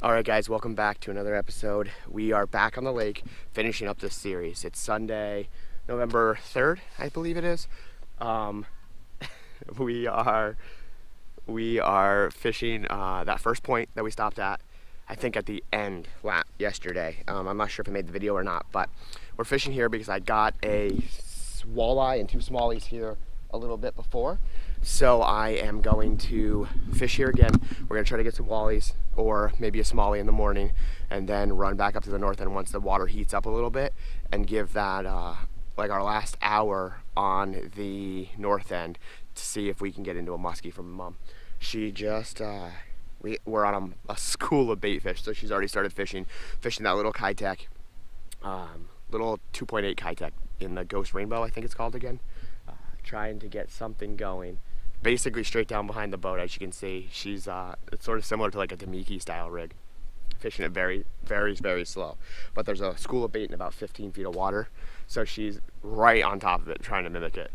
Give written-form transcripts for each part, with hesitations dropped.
Alright guys, welcome back to another episode. We are back on the lake finishing up this series. It's Sunday, November 3rd, I believe it is. We are fishing that first point that we stopped at, I think at the end lap yesterday. I'm not sure if I made the video or not, but we're fishing here because I got a walleye and two smallies here a little bit before. So I am going to fish here again. We're gonna try to get some wallies or maybe a smallie in the morning and then run back up to the north end once the water heats up a little bit and give that like our last hour on the north end to see if we can get into a muskie from Mom. She just, we're on a school of bait fish, so she's already started fishing that little Kitech, little 2.8 Kitech in the Ghost Rainbow, I think it's called again. Trying to get something going. Basically straight down behind the boat, as you can see. She's it's sort of similar to like a Damiki style rig. Fishing it very, very, very slow. But there's a school of bait in about 15 feet of water, so she's right on top of it trying to mimic it.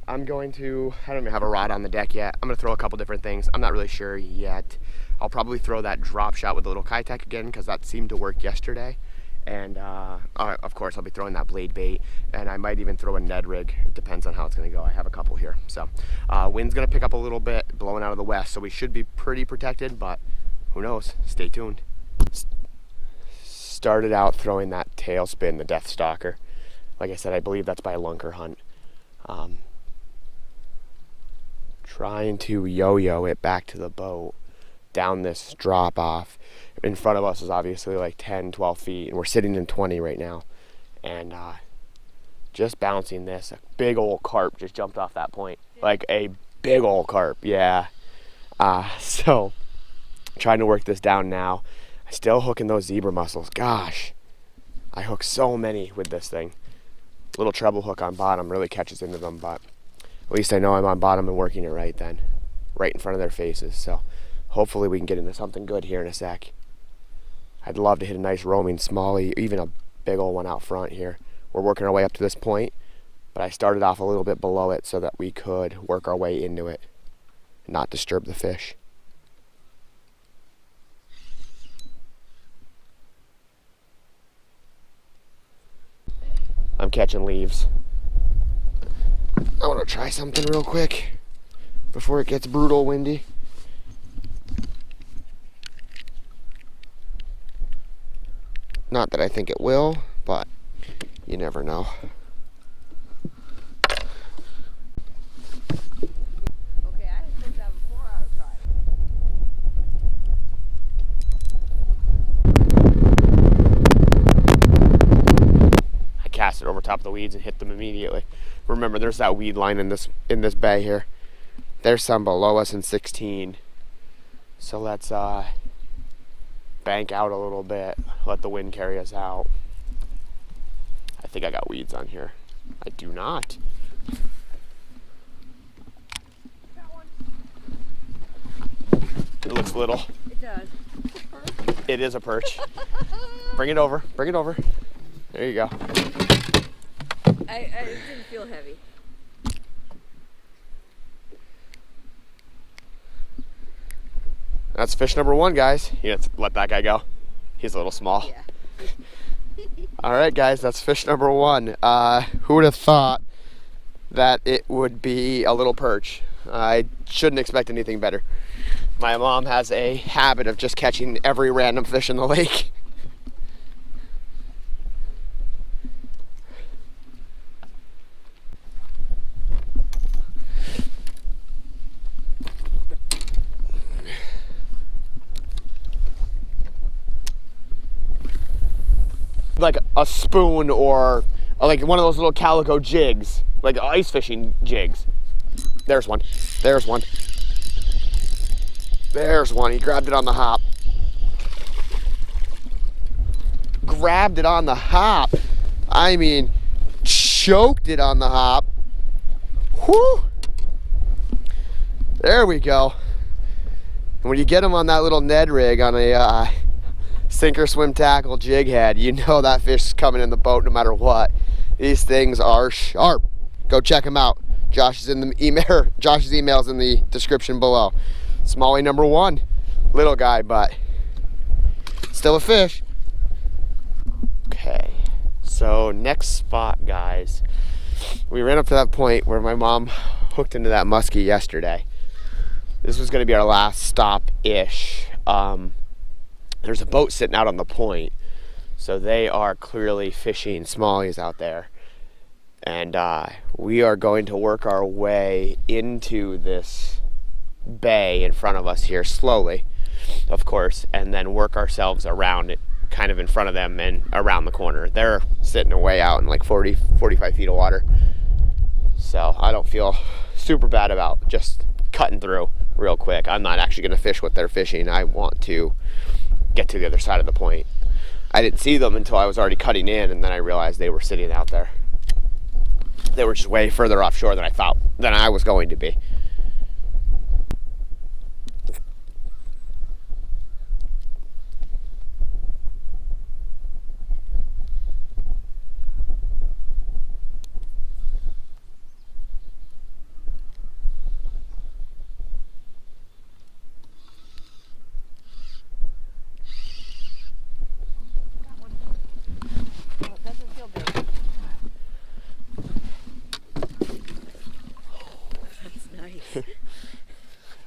I don't even have a rod on the deck yet. I'm gonna throw a couple different things. I'm not really sure yet. I'll probably throw that drop shot with the little Kitech again because that seemed to work yesterday. And of course I'll be throwing that blade bait, and I might even throw a Ned rig. It depends on how it's going to go. I have a couple here. So wind's going to pick up a little bit, blowing out of the west, so we should be pretty protected, but who knows? Stay tuned. Started out throwing that tailspin, the Death Stalker. Like I said, I believe that's by a lunker hunt. Trying to yo-yo it back to the boat down this drop off. In front of us is obviously like 10-12 feet, and we're sitting in 20 right now, and just bouncing this. A big old carp just jumped off that point, like a big old carp. Yeah. So trying to work this down now. I'm still hooking those zebra mussels. Gosh, I hook so many with this thing. Little treble hook on bottom really catches into them, but at least I know I'm on bottom and working it right then, right in front of their faces. So hopefully we can get into something good here in a sec. I'd love to hit a nice roaming smallie, even a big old one out front here. We're working our way up to this point, but I started off a little bit below it so that we could work our way into it and not disturb the fish. I'm catching leaves. I want to try something real quick before it gets brutal windy. Not that I think it will, but you never know. Okay, I was supposed to have a 4-hour drive. I cast it over top of the weeds and hit them immediately. Remember, there's that weed line in this bay here. There's some below us in 16. So let's bank out a little bit, let the wind carry us out. I think I got weeds on here. I do not. Got one. It looks little. It does. It is a perch. Bring it over, bring it over. There you go. I didn't feel heavy. That's fish number one, guys. You have to let that guy go. He's a little small. Yeah. All right, guys, that's fish number one. Who would have thought that it would be a little perch? I shouldn't expect anything better. My mom has a habit of just catching every random fish in the lake. Like a spoon or like one of those little calico jigs, like ice fishing jigs. There's one. There's one. There's one. He grabbed it on the hop. Grabbed it on the hop. I mean, choked it on the hop. Whew. There we go. And when you get them on that little Ned rig on a sinker, swim, tackle, jig head, you know that fish is coming in the boat no matter what. These things are sharp. Go check them out. Josh's email's in the description below. Smallie number one, little guy, but still a fish. Okay, so next spot, guys. We ran up to that point where my mom hooked into that muskie yesterday. This was going to be our last stop-ish. There's a boat sitting out on the point, so they are clearly fishing smallies out there. And we are going to work our way into this bay in front of us here slowly, of course, and then work ourselves around it, kind of in front of them and around the corner. They're sitting way out in like 45 feet of water. So I don't feel super bad about just cutting through real quick. I'm not actually going to fish what they're fishing. I want to get to the other side of the point. I didn't see them until I was already cutting in, and then I realized they were sitting out there. They were just way further offshore than I was going to be.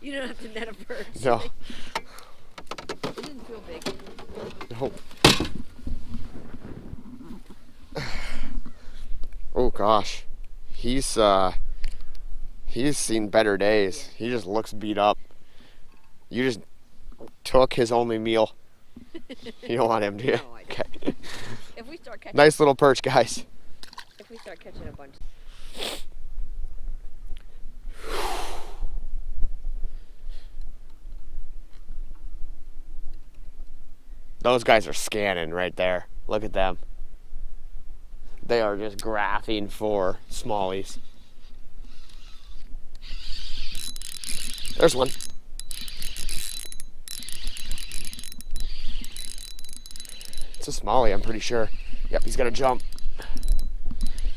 You don't have to net a perch. No. It didn't feel big. No. Oh gosh. He's seen better days. He just looks beat up. You just took his only meal. You don't want him, do you? No, I don't. Okay. If we start catching, Nice little perch, guys. if we start catching a bunch. Those guys are scanning right there. Look at them. They are just graphing for smallies. There's one. It's a smallie, I'm pretty sure. Yep, he's gonna jump.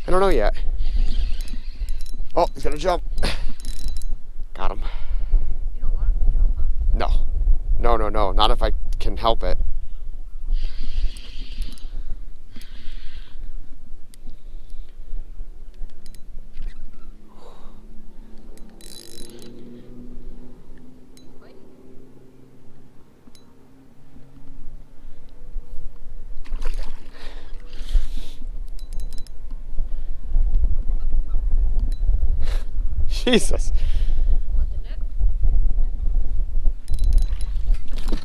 I don't know yet. Oh, he's gonna jump. Got him. You don't want him to jump, huh? No. No. Not if I can help it. Jesus. Want the net?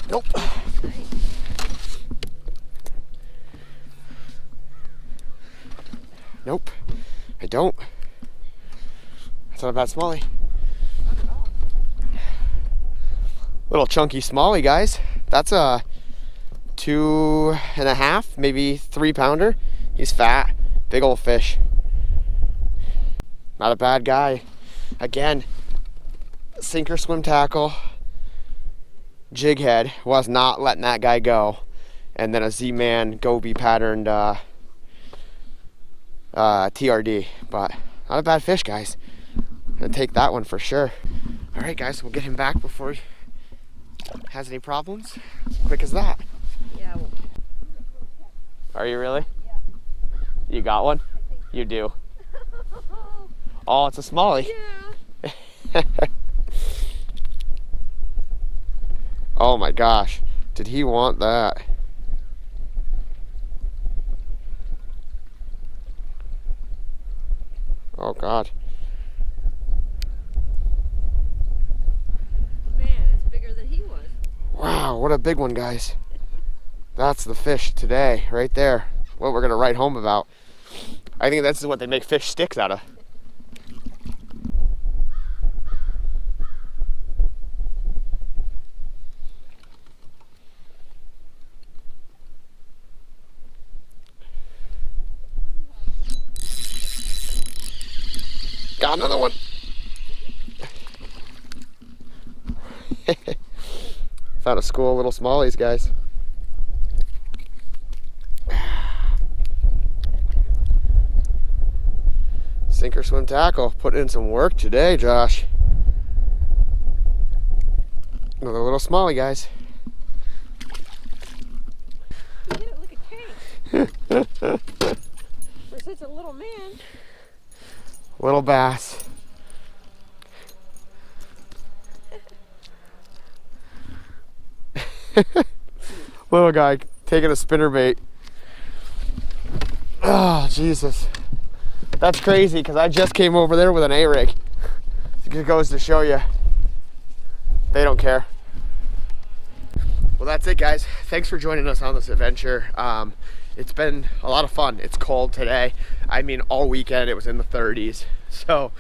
Nope. Nope. I don't. That's not a bad smallie. Not at all. Little chunky smallie, guys. That's a 2.5, maybe 3-pounder. He's fat. Big old fish. Not a bad guy. Again, sinker swim tackle, jig head, was not letting that guy go, and then a Z-Man Goby patterned TRD, but not a bad fish, guys. Gonna take that one for sure. All right, guys, we'll get him back before he has any problems. Quick as that. Yeah. Well, Are you really? yeah. You got one? You do. Oh, it's a smallie. Yeah. Oh my gosh, did he want that? Oh God. Man, it's bigger than he was. Wow, what a big one, guys. That's the fish today, right there. What we're gonna write home about. I think that's what they make fish sticks out of. Got another one. Found a school of little smallies, guys. Sinker swim tackle, putting in some work today, Josh. Another little smallie, guys. For such a little man. Little bass. Little guy taking a spinnerbait. Oh, Jesus. That's crazy because I just came over there with an A-rig. It goes to show you, they don't care. Well, that's it, guys. Thanks for joining us on this adventure. It's been a lot of fun. It's cold today. I mean, all weekend it was in the 30s. So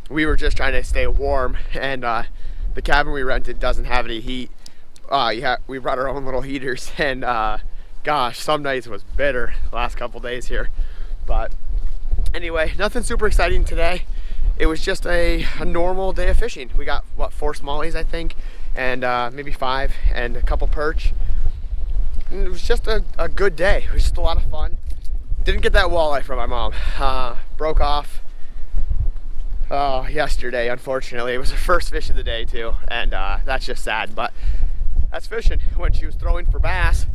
we were just trying to stay warm, and the cabin we rented doesn't have any heat. Yeah, we brought our own little heaters, and gosh, some nights it was bitter the last couple days here. But anyway, nothing super exciting today. It was just a normal day of fishing. We got, what, 4 smallies, I think, and maybe 5, and a couple perch. And it was just a good day. It was just a lot of fun. Didn't get that walleye from my mom. Broke off yesterday, unfortunately. It was her first fish of the day, too, and that's just sad, but that's fishing. When she was throwing for bass,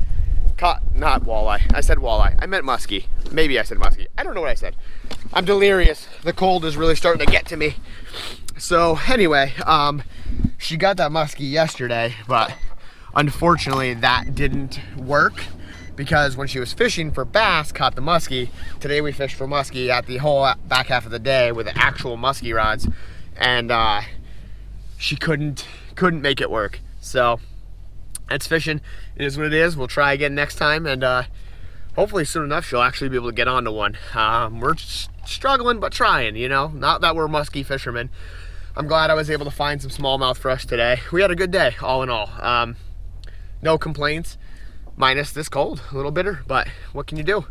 caught, not walleye. I said walleye. I meant musky. Maybe I said musky. I don't know what I said. I'm delirious. The cold is really starting to get to me. So anyway, she got that musky yesterday, but unfortunately that didn't work because when she was fishing for bass, caught the musky. Today we fished for musky at the whole back half of the day with the actual musky rods, and she couldn't make it work. So that's fishing. It is what it is. We'll try again next time, and hopefully soon enough she'll actually be able to get onto one. We're struggling but trying, you know. Not that we're musky fishermen. I'm glad I was able to find some smallmouth for us today. We had a good day, all in all. No complaints, minus this cold, a little bitter, but what can you do?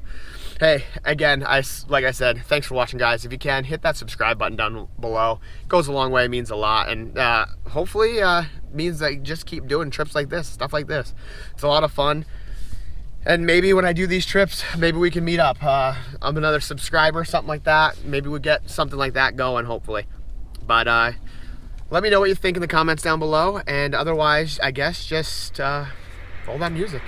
Hey, again, like I said, thanks for watching, guys. If you can, hit that subscribe button down below. It goes a long way, means a lot, and hopefully means that you just keep doing trips like this, stuff like this. It's a lot of fun, and maybe when I do these trips, maybe we can meet up. I'm another subscriber, something like that. Maybe we get something like that going, hopefully. But let me know what you think in the comments down below, and otherwise, I guess just roll that music.